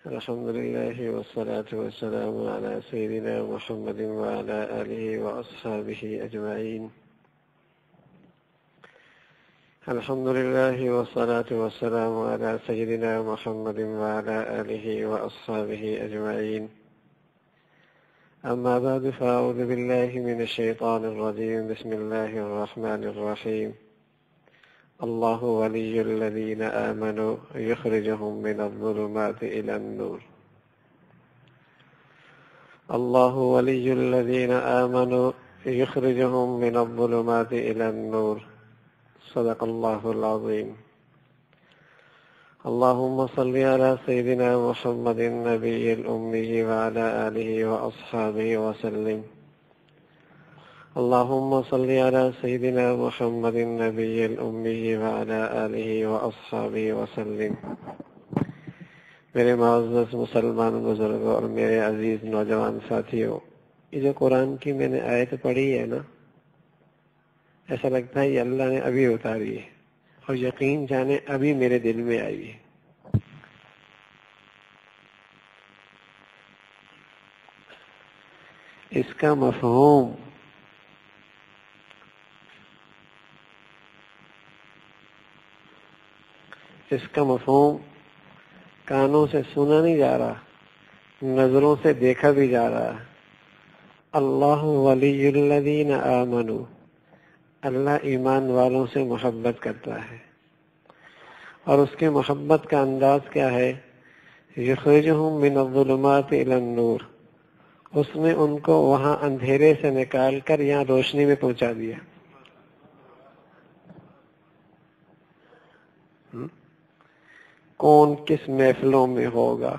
الحمد لله والصلاة والسلام على سيدنا محمد وعلى آله وأصحابه أجمعين. الحمد لله والصلاة والسلام على سيدنا محمد وعلى آله وأصحابه أجمعين. أما بعد فأعوذ بالله من الشيطان الرجيم. بسم الله الرحمن الرحيم. الله ولي الذين آمنوا يخرجهم من الظلمات إلى النور. الله ولي الذين آمنوا يخرجهم من الظلمات إلى النور. صدق الله العظيم. اللهم صل على سيدنا محمد النبي الأمي وعلى آله وأصحابه وسلم. اللهم صل على سيدنا محمد النبي الأمي وعلى آله وأصحابه وسلم. میرے معزز مسلمان بزرگوں اور میرے عزیز نوجوان ساتھیوں، یہ جو قرآن کی میں نے آیت پڑھی ہے نا، ایسا لگتا ہے یہ اللہ نے ابھی اتاری ہے اور یقین جانے ابھی میرے دل میں آئی ہے. اس کا مفہوم کانوں سے سنا نہیں جا رہا، نظروں سے دیکھا بھی جا رہا. اللہ ولی الذین آمنوا، اللہ ایمان والوں سے محبت کرتا ہے، اور اس کے محبت کا انداز کیا ہے؟ یخرجہم من الظلمات الی النور، اس نے ان کو وہاں اندھیرے سے نکال کر یہاں روشنی میں پہنچا دیا. کون کس محفلوں میں ہوگا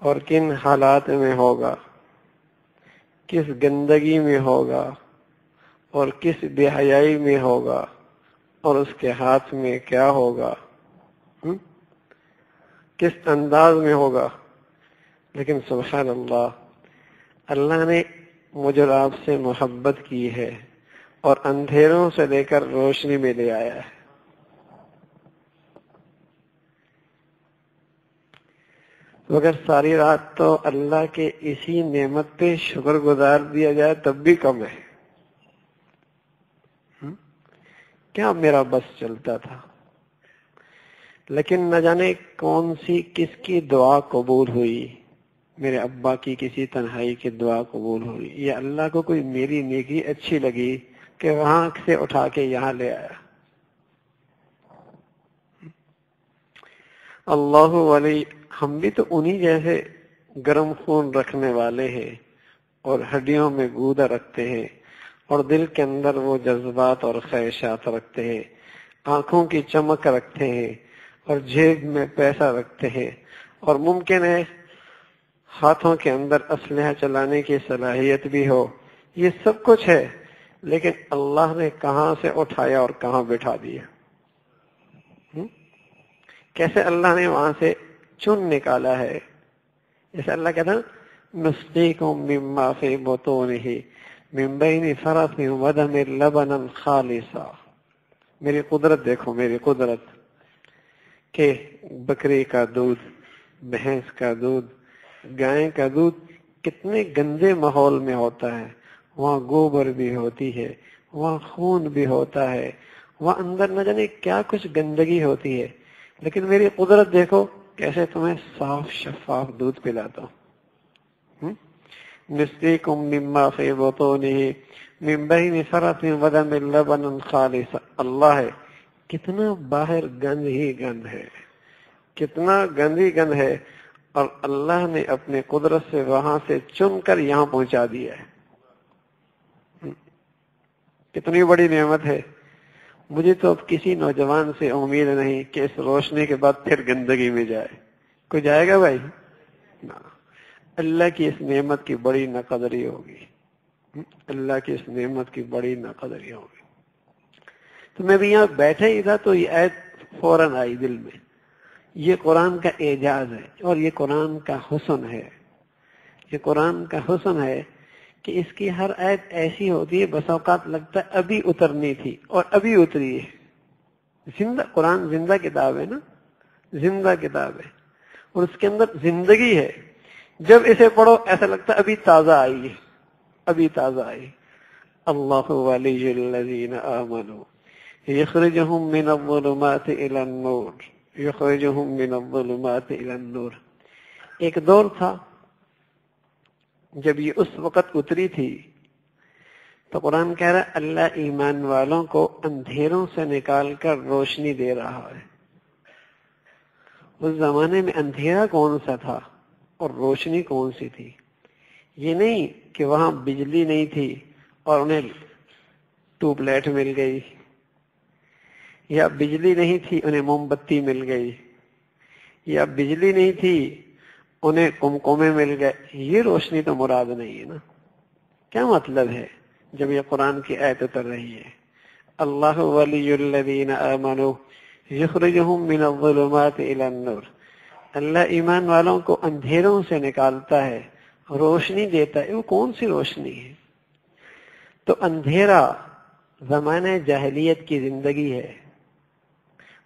اور کن حالات میں ہوگا، کس گندگی میں ہوگا اور کس بے حیائی میں ہوگا، اور اس کے ہاتھ میں کیا ہوگا، کس انداز میں ہوگا. لیکن سبحان اللہ، اللہ نے مجھ اور آپ سے محبت کی ہے اور اندھیروں سے لے کر روشنی میں لے آیا ہے. مگر ساری رات تو اللہ کے اسی نعمت پہ شکر گزار دیا جائے تب بھی کم ہے. کیا میرا بس چلتا تھا، لیکن نہ جانے کون سی کس کی دعا قبول ہوئی. میرے ابا کی کسی تنہائی کی دعا قبول ہوئی، یا اللہ کو کوئی میری نیکی اچھی لگی کہ وہاں سے اٹھا کے یہاں لے آیا. اللہ ولی، ہم بھی تو انہی جیسے گرم خون رکھنے والے ہیں اور ہڈیوں میں گودا رکھتے ہیں اور دل کے اندر وہ جذبات اور خواہشات رکھتے ہیں، آنکھوں کی چمک رکھتے ہیں اور جیب میں پیسہ رکھتے ہیں، اور ممکن ہے ہاتھوں کے اندر اسلحہ چلانے کی صلاحیت بھی ہو. یہ سب کچھ ہے، لیکن اللہ نے کہاں سے اٹھایا اور کہاں بٹھا دیا. کیسے اللہ نے وہاں سے چن نکالا ہے. جیسے اللہ کہتا نسقیکم مما فی بطونہ من بین فرث ودم لبنا خالصا. میری قدرت دیکھو، میری قدرت کہ بکری کا دودھ، بھینس کا دودھ، گائے کا دودھ کتنے گندے ماحول میں ہوتا ہے. وہاں گوبر بھی ہوتی ہے، وہاں خون بھی ہوتا ہے، وہاں اندر نہ جانے کیا کچھ گندگی ہوتی ہے. لیکن میری قدرت دیکھو کیسے تمہیں صاف شفاف دودھ پلاتا ہوں. نسقیکم مما فی بطونہ من بین فرث ودم لبنا خالصا. اللہ ہے، کتنا باہر گند ہی گند ہے، کتنا گند ہی گند ہے، اور اللہ نے اپنے قدرت سے وہاں سے چن کر یہاں پہنچا دیا ہے. کتنی بڑی نعمت ہے. مجھے تو اب کسی نوجوان سے امید نہیں کہ اس روشنی کے بعد پھر گندگی میں جائے. کوئی جائے گا بھائی؟ نہ. اللہ کی اس نعمت کی بڑی ناقدری ہوگی، اللہ کی اس نعمت کی بڑی ناقدری ہوگی. تو میں بھی یہاں بیٹھا ہی تھا تو یہ آیت فوراً آئی دل میں. یہ قرآن کا اعجاز ہے اور یہ قرآن کا حسن ہے. یہ قرآن کا حسن ہے کہ اس کی ہر آیت ایسی ہوتی ہے بس اوقات لگتا ہے ابھی اترنی تھی اور ابھی اتری ہے. زندہ قرآن زندہ کتاب ہے نا، زندہ کتاب ہے، اور اس کے اندر زندگی ہے. جب اسے پڑھو ایسا لگتا ہے ابھی تازہ آئی ہے، ابھی تازہ آئی. اللہ ولی الذین آمنوا یخرجہم من الظلمات الی النور، یخرجہم من الظلمات الی النور. ایک دور تھا جب یہ اس وقت اتری تھی تو قرآن کہہ رہا ہے اللہ ایمان والوں کو اندھیروں سے نکال کر روشنی دے رہا ہے. اس زمانے میں اندھیرا کون سا تھا اور روشنی کون سی تھی؟ یہ نہیں کہ وہاں بجلی نہیں تھی اور انہیں ٹیوب لائٹ مل گئی، یا بجلی نہیں تھی انہیں موم بتی مل گئی، یا بجلی نہیں تھی انہیں کمکمے مل گئے. یہ روشنی تو مراد نہیں ہے نا. کیا مطلب ہے جب یہ قرآن کی آیت اتر رہی ہے اللہ ولی الذین آمنوا یخرجہم من الظلمات الی النور، اللہ ایمان والوں کو اندھیروں سے نکالتا ہے، روشنی دیتا ہے. وہ کون سی روشنی ہے؟ تو اندھیرا زمانہ جاہلیت کی زندگی ہے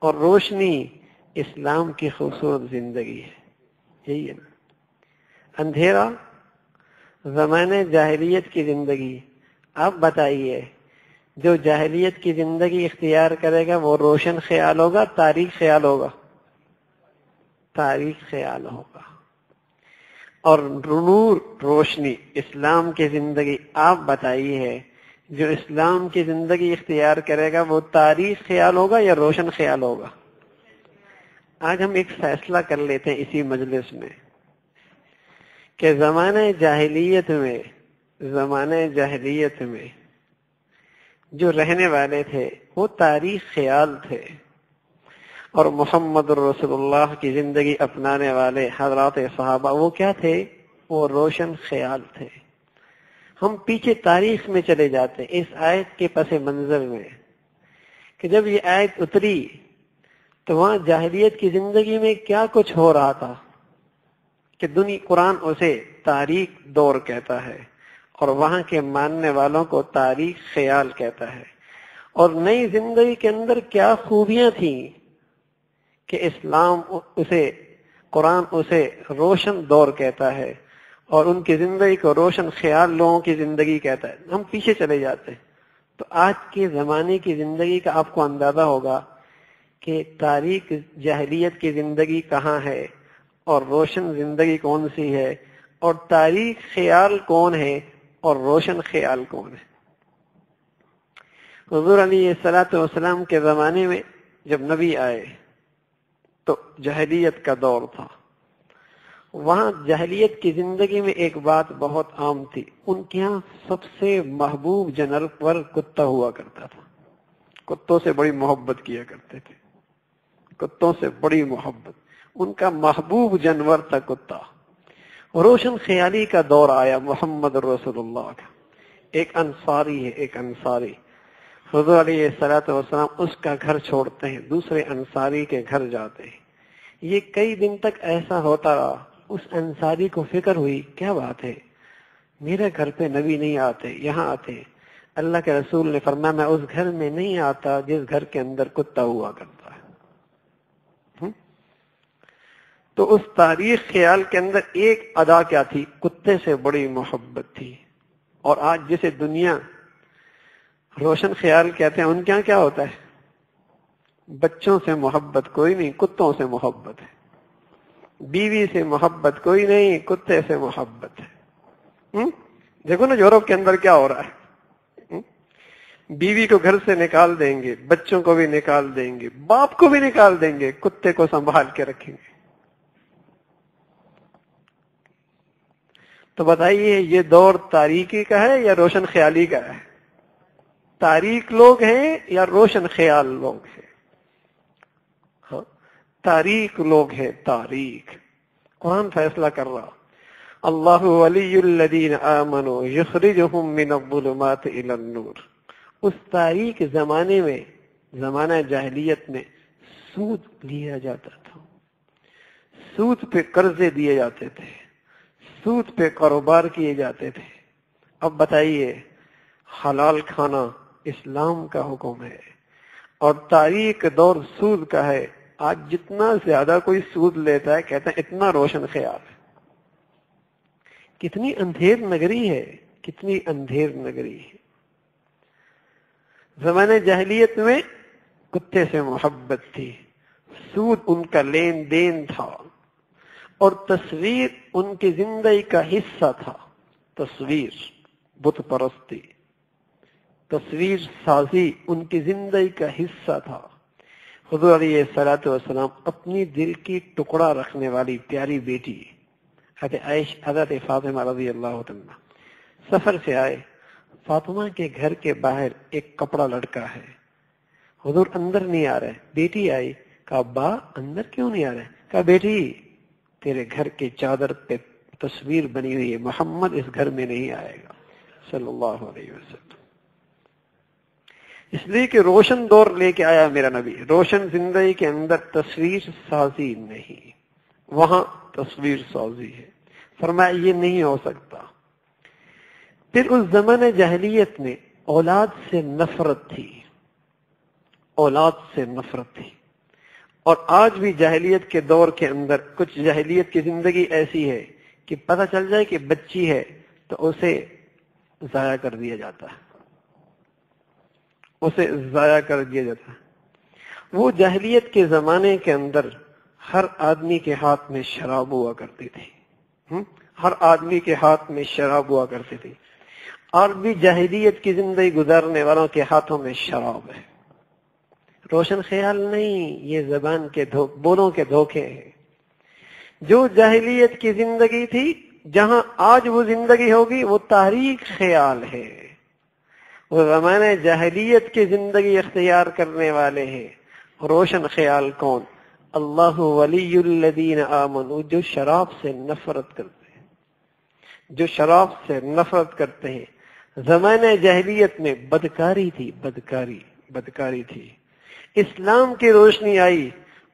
اور روشنی اسلام کی خوبصورت زندگی ہے. یہی ہے نا. اندھیرا زمانہ جاہلیت کی زندگی. آپ بتائیے جو جاہلیت کی زندگی اختیار کرے گا وہ روشن خیال ہوگا، تاریخ خیال ہوگا؟ تاریخ خیال ہوگا. اور نور روشنی اسلام کی زندگی. آپ بتائیے جو اسلام کی زندگی اختیار کرے گا وہ تاریخ خیال ہوگا یا روشن خیال ہوگا؟ آج ہم ایک فیصلہ کر لیتے ہیں اسی مجلس میں کہ زمانہ جاہلیت میں جو رہنے والے تھے وہ تاریخ خیال تھے، اور محمد رسول اللہ کی زندگی اپنانے والے حضرات صحابہ وہ کیا تھے؟ وہ روشن خیال تھے. ہم پیچھے تاریخ میں چلے جاتے اس آیت کے پس منظر میں کہ جب یہ آیت اتری تو وہاں جاہلیت کی زندگی میں کیا کچھ ہو رہا تھا کہ قرآن اسے تاریخ دور کہتا ہے اور وہاں کے ماننے والوں کو تاریخ خیال کہتا ہے. اور نئی زندگی کے اندر کیا خوبیاں تھیں کہ قرآن اسے روشن دور کہتا ہے اور ان کی زندگی کو روشن خیال لوگوں کی زندگی کہتا ہے. ہم پیچھے چلے جاتے ہیں تو آج کے زمانے کی زندگی کا آپ کو اندازہ ہوگا کہ تاریخ جاہلیت کی زندگی کہاں ہے اور روشن زندگی کون سی ہے، اور تاریخ خیال کون ہے اور روشن خیال کون ہے. حضور علیہ الصلوۃ والسلام کے زمانے میں جب نبی آئے تو جاہلیت کا دور تھا. وہاں جاہلیت کی زندگی میں ایک بات بہت عام تھی، ان کے یہاں سب سے محبوب جانور کتا ہوا کرتا تھا. کتوں سے بڑی محبت کیا کرتے تھے، کتوں سے بڑی محبت. ان کا محبوب جانور تھا کتا. روشن خیالی کا دور آیا محمد رسول اللہ کا. ایک انصاری حضور علیہ الصلوۃ والسلام اس کا گھر چھوڑتے ہیں، دوسرے انصاری کے گھر جاتے ہیں. یہ کئی دن تک ایسا ہوتا رہا. اس انصاری کو فکر ہوئی کیا بات ہے میرے گھر پہ نبی نہیں آتے، یہاں آتے. اللہ کے رسول نے فرمایا میں اس گھر میں نہیں آتا جس گھر کے اندر کتا ہوا کرتا ہے. تو اس تاریخ خیال کے اندر ایک ادا کیا تھی؟ کتے سے بڑی محبت تھی. اور آج جسے دنیا روشن خیال کہتے ہیں ان کے یہاں کیا ہوتا ہے؟ بچوں سے محبت کوئی نہیں، کتوں سے محبت ہے. بیوی سے محبت کوئی نہیں، کتے سے محبت ہے. دیکھو نا یورپ کے اندر کیا ہو رہا ہے. بیوی کو گھر سے نکال دیں گے، بچوں کو بھی نکال دیں گے، باپ کو بھی نکال دیں گے، کتے کو سنبھال کے رکھیں گے. تو بتائیے یہ دور تاریخی کا ہے یا روشن خیالی کا ہے؟ تاریخ لوگ ہیں یا روشن خیال لوگ ہیں؟ ہاں تاریخ لوگ ہیں. تاریخ قرآن فیصلہ کر رہا اللہ ولی الذین آمنوا یخرجہم من الظلمات الی النور. اس تاریخ زمانے میں، زمانہ جاہلیت میں سود لیا جاتا تھا، سود پہ قرضے دیے جاتے تھے، سود پہ کاروبار کیے جاتے تھے. اب بتائیے حلال کھانا اسلام کا حکم ہے اور تاریخ دور سود کا ہے. آج جتنا زیادہ کوئی سود لیتا ہے کہتا ہے اتنا روشن خیال ہے. کتنی اندھیر نگری ہے، کتنی اندھیر نگری ہے. زمانے جاہلیت میں کتے سے محبت تھی، سود ان کا لین دین تھا، اور تصویر ان کی زندگی کا حصہ تھا. تصویر، بت پرستی، تصویر سازی ان کی زندگی کا حصہ تھا. حضور علیہ الصلوۃ والسلام اپنی دل کی ٹکڑا رکھنے والی پیاری بیٹی حضرت فاطمہ رضی اللہ عنہا سفر سے آئے. فاطمہ کے گھر کے باہر ایک کپڑا لٹکا ہے. حضور اندر نہیں آ رہے. بیٹی آئی، کہا ابا اندر کیوں نہیں آ رہے؟ کہا بیٹی تیرے گھر کے چادر پہ تصویر بنی ہوئی ہے، محمد اس گھر میں نہیں آئے گا صلی اللہ علیہ وسلم. اس لیے کہ روشن دور لے کے آیا میرا نبی. روشن زندگی کے اندر تصویر سازی نہیں، وہاں تصویر سازی ہے. فرمایا یہ نہیں ہو سکتا. پھر اس زمانے جاہلیت میں اولاد سے نفرت تھی، اولاد سے نفرت تھی. اور آج بھی جاہلیت کے دور کے اندر کچھ جاہلیت کی زندگی ایسی ہے کہ پتہ چل جائے کہ بچی ہے تو اسے ضائع کر دیا جاتا ہے، اسے ضائع کر دیا جاتا ہے. وہ جاہلیت کے زمانے کے اندر ہر آدمی کے ہاتھ میں شراب ہوا کرتی تھی. ہر آدمی کے ہاتھ میں شراب ہوا کرتی تھی. اور بھی جاہلیت کی زندگی گزارنے والوں کے ہاتھوں میں شراب ہے. روشن خیال نہیں، یہ زبان کے بولوں کے دھوکے ہیں. جو جاہلیت کی زندگی تھی، جہاں آج وہ زندگی ہوگی، وہ تاریخ خیال ہے. وہ زمانے جاہلیت کی زندگی اختیار کرنے والے ہیں. روشن خیال کون؟ اللہ ولی الذین آمنوا، جو شراب سے نفرت کرتے ہیں، جو شراب سے نفرت کرتے ہیں. زمانے جاہلیت میں بدکاری تھی، بدکاری تھی. اسلام کی روشنی آئی،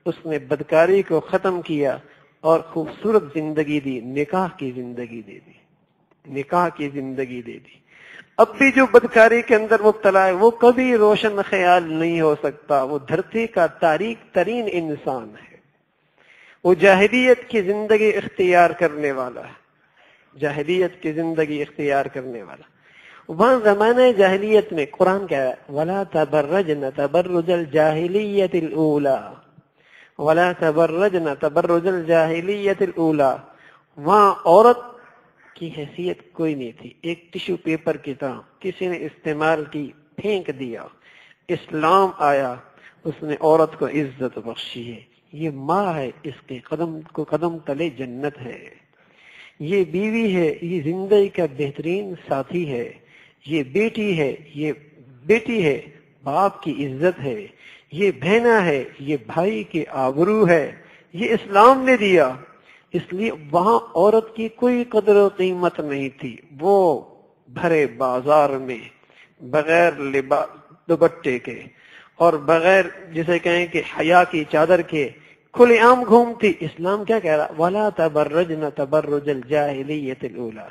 اس نے بدکاری کو ختم کیا اور خوبصورت زندگی دی، نکاح کی زندگی دے دی، نکاح کی زندگی دے دی. اب بھی جو بدکاری کے اندر مبتلا ہے وہ کبھی روشن خیال نہیں ہو سکتا. وہ دھرتی کا تاریک ترین انسان ہے. وہ جاہلیت کی زندگی اختیار کرنے والا ہے، جاہلیت کی زندگی اختیار کرنے والا. وہاں زمانے جاہلیت میں قرآن کہہ رہا ہے وَلَا تَبَرَّجْنَ تَبَرُّجَ الْجَاهِلِيَّةِ الْأُولَى، وَلَا تَبَرَّجْنَ تَبَرُّجَ الْجَاهِلِيَّةِ الْأُولَى. وہاں عورت کی حیثیت کوئی نہیں تھی، ایک ٹیشو پیپر کی طرح کسی نے استعمال کی، پھینک دیا. اسلام آیا، اس نے عورت کو عزت بخشی ہے. یہ ماں ہے، اس کے قدم تلے جنت ہے. یہ بیوی ہے، یہ زندگی کا بہترین ساتھی ہے. یہ بیٹی ہے، یہ بیٹی ہے، باپ کی عزت ہے. یہ بہنا ہے، یہ بھائی کی آبرو ہے. یہ اسلام نے دیا. اس لیے وہاں عورت کی کوئی قدر و قیمت نہیں تھی. وہ بھرے بازار میں بغیر دوپٹے کے اور بغیر جسے کہیں کہ حیا کی چادر کے کھلے عام گھومتی. اسلام کیا کہہ رہا؟ وَلَا تَبَرَّجْنَ تَبَرُّجَ الْجَاهِلِيَّةِ الْأُولَى.